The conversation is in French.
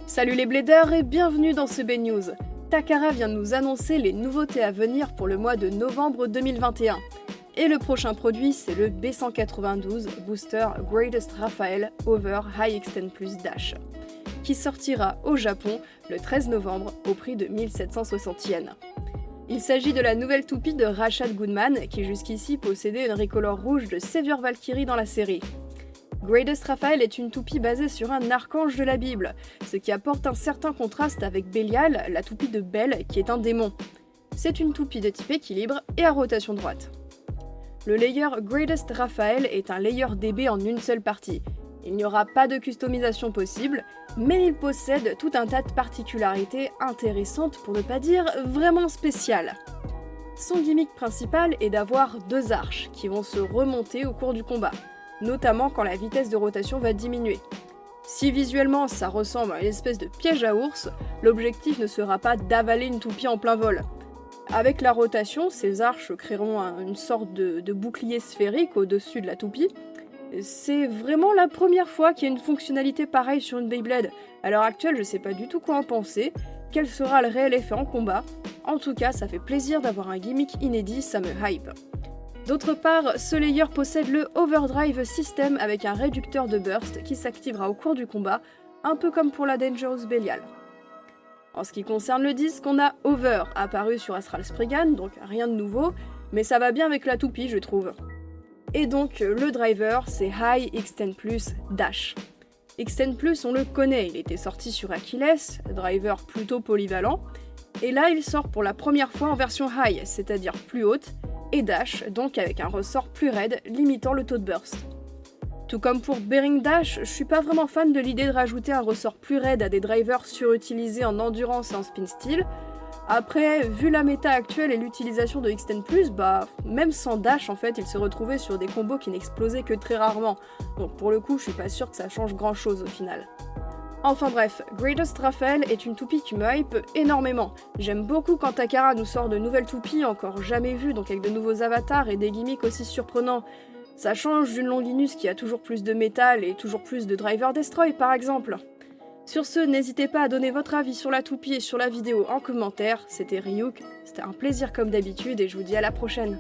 Salut les bladers et bienvenue dans ce B-News. Takara vient de nous annoncer les nouveautés à venir pour le mois de novembre 2021. Et le prochain produit, c'est le B192 Booster Greatest Raphael Over High Extend Plus Dash, qui sortira au Japon le 13 novembre au prix de 1760 yens. Il s'agit de la nouvelle toupie de Rashad Goodman, qui jusqu'ici possédait une ricolore rouge de Savior Valkyrie dans la série. Greatest Raphael est une toupie basée sur un archange de la Bible, ce qui apporte un certain contraste avec Bélial, la toupie de Bel, qui est un démon. C'est une toupie de type équilibre et à rotation droite. Le layer Greatest Raphael est un layer DB en une seule partie. Il n'y aura pas de customisation possible, mais il possède tout un tas de particularités intéressantes pour ne pas dire vraiment spéciales. Son gimmick principal est d'avoir deux arches qui vont se remonter au cours du combat, notamment quand la vitesse de rotation va diminuer. Si visuellement ça ressemble à une espèce de piège à ours, l'objectif ne sera pas d'avaler une toupie en plein vol. Avec la rotation, ces arches créeront une sorte de bouclier sphérique au-dessus de la toupie. C'est vraiment la première fois qu'il y a une fonctionnalité pareille sur une Beyblade. À l'heure actuelle, je sais pas du tout quoi en penser, quel sera le réel effet en combat. En tout cas, ça fait plaisir d'avoir un gimmick inédit, ça me hype. D'autre part, ce layer possède le Overdrive System avec un réducteur de burst qui s'activera au cours du combat, un peu comme pour la Dangerous Belial. En ce qui concerne le disque, on a Over, apparu sur Astral Spriggan, donc rien de nouveau, mais ça va bien avec la toupie je trouve. Et donc le driver, c'est High Extend Plus Dash. Extend Plus, on le connaît, il était sorti sur Achilles, driver plutôt polyvalent, et là il sort pour la première fois en version High, c'est-à-dire plus haute, et Dash, donc avec un ressort plus raide, limitant le taux de burst. Tout comme pour Bearing Dash, je suis pas vraiment fan de l'idée de rajouter un ressort plus raide à des drivers surutilisés en endurance et en spin steel. Après, vu la méta actuelle et l'utilisation de Extend Plus, même sans Dash en fait, il se retrouvait sur des combos qui n'explosaient que très rarement, donc pour le coup je suis pas sûre que ça change grand chose au final. Enfin bref, Greatest Raphael est une toupie qui me hype énormément. J'aime beaucoup quand Takara nous sort de nouvelles toupies encore jamais vues, donc avec de nouveaux avatars et des gimmicks aussi surprenants. Ça change d'une Longinus qui a toujours plus de métal et toujours plus de Driver Destroy par exemple. Sur ce, n'hésitez pas à donner votre avis sur la toupie et sur la vidéo en commentaire. C'était Ryuk, c'était un plaisir comme d'habitude et je vous dis à la prochaine.